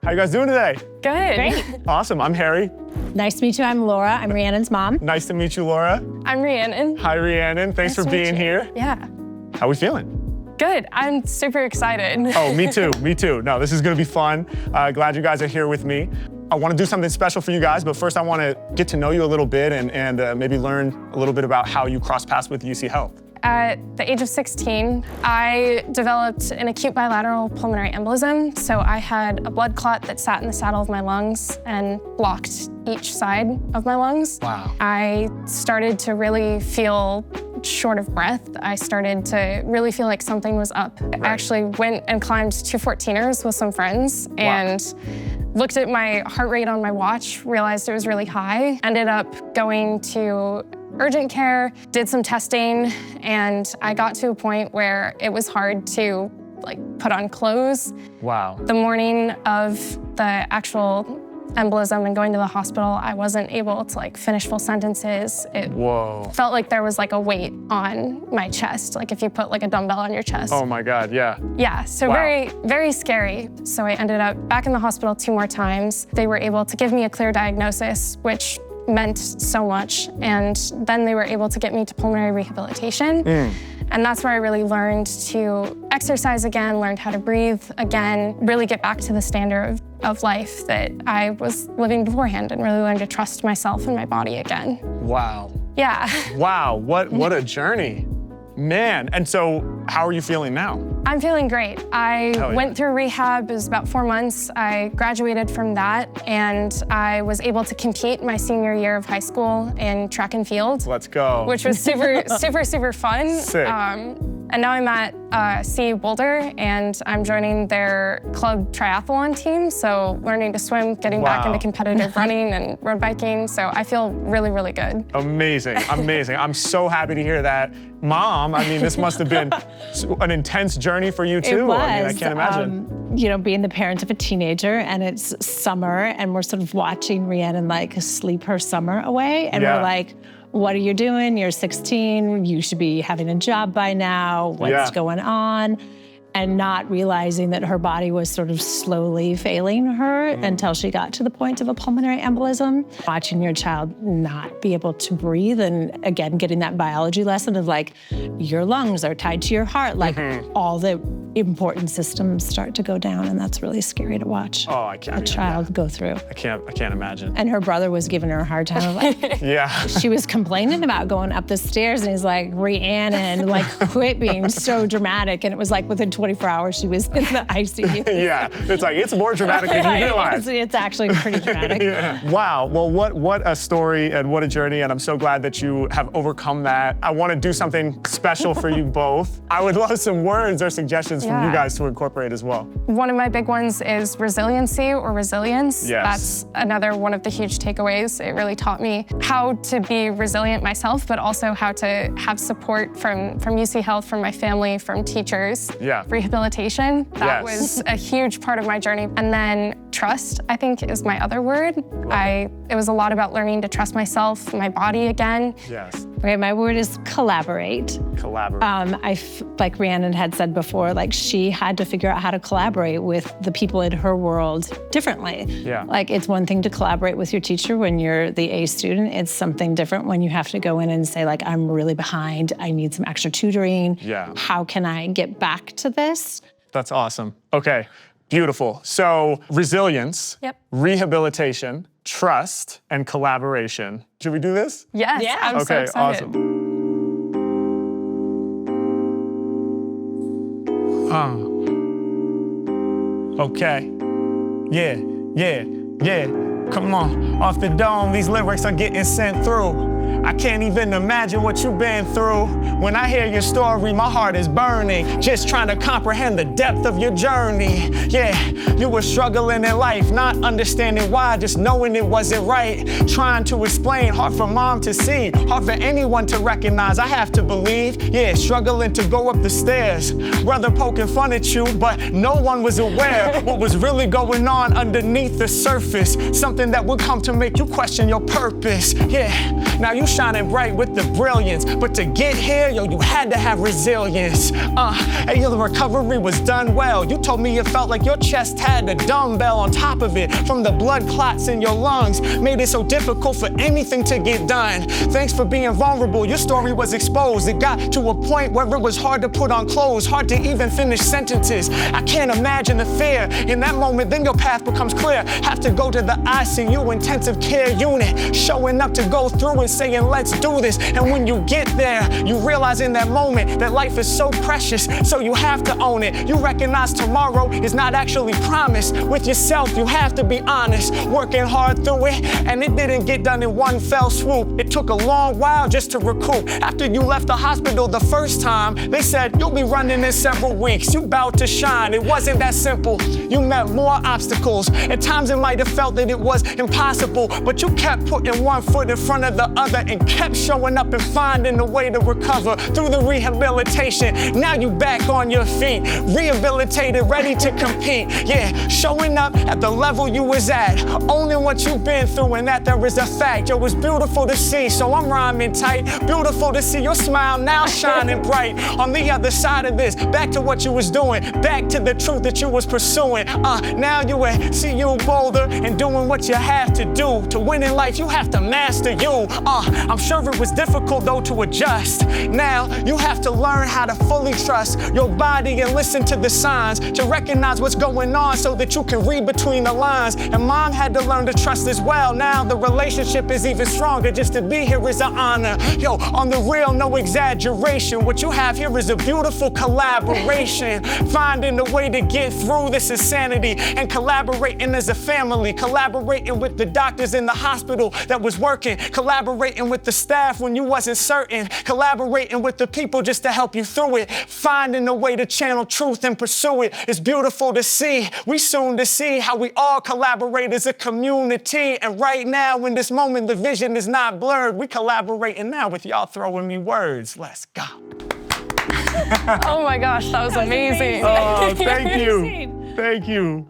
How you guys doing today? Good. Great. Awesome, I'm Harry. Nice to meet you. I'm Laura. I'm Rhiannon's mom. Nice to meet you, Laura. I'm Rhiannon. Hi, Rhiannon. Thanks for being here. Yeah. How we feeling? Good. I'm super excited. Oh, me too, me too. No, this is gonna be fun. Glad you guys are here with me. I wanna do something special for you guys, but first I wanna get to know you a little bit and maybe learn a little bit about how you cross paths with UCHealth. At the age of 16, I developed an acute bilateral pulmonary embolism. So I had a blood clot that sat in the saddle of my lungs and blocked each side of my lungs. Wow. I started to really feel short of breath. I started to really feel like something was up. Right. I actually went and climbed 2 14ers with some friends and looked at my heart rate on my watch, realized it was really high, ended up going to urgent care, did some testing, and I got to a point where it was hard to put on clothes. Wow. The morning of the actual embolism and going to the hospital, I wasn't able to finish full sentences. It felt like there was a weight on my chest, like if you put a dumbbell on your chest. Oh my God, yeah. Yeah, so very, very scary. So I ended up back in the hospital 2 more times. They were able to give me a clear diagnosis, which meant so much. And then they were able to get me to pulmonary rehabilitation. And that's where I really learned to exercise again, learned how to breathe again, really get back to the standard of life that I was living beforehand and really learned to trust myself and my body again. Wow. Yeah. Wow, what a journey. Man, and so how are you feeling now? I'm feeling great. I went through rehab, it was about 4 months. I graduated from that and I was able to compete my senior year of high school in track and field. Let's go. Which was super fun. Sick. And now I'm at CU Boulder and I'm joining their club triathlon team. So learning to swim, getting back into competitive running and road biking. So I feel really, really good. Amazing, amazing. I'm so happy to hear that. Mom, I mean, this must have been an intense journey for you too. It was. I mean, I can't imagine. You know, being the parent of a teenager and it's summer and we're sort of watching Rhiannon sleep her summer away. And we're like, what are you doing? You're 16, you should be having a job by now. What's going on? And not realizing that her body was sort of slowly failing her until she got to the point of a pulmonary embolism. Watching your child not be able to breathe and again, getting that biology lesson of your lungs are tied to your heart, all the important systems start to go down, and that's really scary to watch a child go through. I can't imagine. And her brother was giving her a hard time she was complaining about going up the stairs and he's like, Rhiannon, quit being so dramatic. And it was within 24 hours she was in the ICU. Yeah, it's more dramatic than you realize. It's actually pretty dramatic. Wow, well what a story and what a journey, and I'm so glad that you have overcome that. I want to do something special for you both. I would love some words or suggestions from you guys to incorporate as well. One of my big ones is resiliency or resilience. Yes. That's another one of the huge takeaways. It really taught me how to be resilient myself, but also how to have support from UCHealth, from my family, from teachers. Yeah. Rehabilitation, that was a huge part of my journey. And then trust, I think, is my other word. It was a lot about learning to trust myself, my body again. Yes. Okay, my word is collaborate. Collaborate. Like Rhiannon had said before, she had to figure out how to collaborate with the people in her world differently. Yeah. It's one thing to collaborate with your teacher when you're the A student. It's something different when you have to go in and say, I'm really behind. I need some extra tutoring. Yeah. How can I get back to this? That's awesome. Okay, beautiful. So resilience, rehabilitation, trust, and collaboration. Should we do this? Yes, yeah. I'm so excited. Awesome. Okay. Yeah. Come on. Off the dome, these lyrics are getting sent through. I can't even imagine what you've been through. When I hear your story, my heart is burning. Just trying to comprehend the depth of your journey. Yeah, you were struggling in life, not understanding why, just knowing it wasn't right. Trying to explain, hard for mom to see, hard for anyone to recognize, I have to believe. Yeah, struggling to go up the stairs. Brother poking fun at you, but no one was aware what was really going on underneath the surface. Something that would come to make you question your purpose. Yeah, now you shining bright with the brilliance. But to get here, yo, you had to have resilience. Hey, yo, the recovery was done well. You told me it felt like your chest had a dumbbell on top of it from the blood clots in your lungs. Made it so difficult for anything to get done. Thanks for being vulnerable. Your story was exposed. It got to a point where it was hard to put on clothes, hard to even finish sentences. I can't imagine the fear. In that moment, then your path becomes clear. Have to go to the ICU intensive care unit, showing up to go through and saying, let's do this. And when you get there, you realize in that moment that life is so precious, so you have to own it. You recognize tomorrow is not actually promised. With yourself, you have to be honest. Working hard through it, and it didn't get done in one fell swoop. It took a long while just to recoup. After you left the hospital the first time, they said, you'll be running in several weeks. You about to shine. It wasn't that simple. You met more obstacles. At times it might have felt that it was impossible, but you kept putting one foot in front of the other and kept showing up and finding a way to recover through the rehabilitation. Now you back on your feet, rehabilitated, ready to compete. Yeah, showing up at the level you was at, owning what you've been through, and that there is a fact. Yo, it's beautiful to see, so I'm rhyming tight. Beautiful to see your smile now shining bright. On the other side of this, back to what you was doing, back to the truth that you was pursuing. Now you at CU Boulder and doing what you have to do. To win in life, you have to master you. I'm sure it was difficult though to adjust. Now you have to learn how to fully trust your body and listen to the signs, to recognize what's going on so that you can read between the lines. And mom had to learn to trust as well. Now the relationship is even stronger. Just to be here is an honor. Yo, on the real, no exaggeration. What you have here is a beautiful collaboration. Finding a way to get through this insanity and collaborating as a family, collaborating with the doctors in the hospital that was working, collaborating with the staff when you wasn't certain, collaborating with the people just to help you through it, finding a way to channel truth and pursue it. It's beautiful to see. We soon to see how we all collaborate as a community. And right now, in this moment, the vision is not blurred. We collaborating now with y'all throwing me words. Let's go. Oh my gosh, that was amazing. Oh, thank you. Thank you.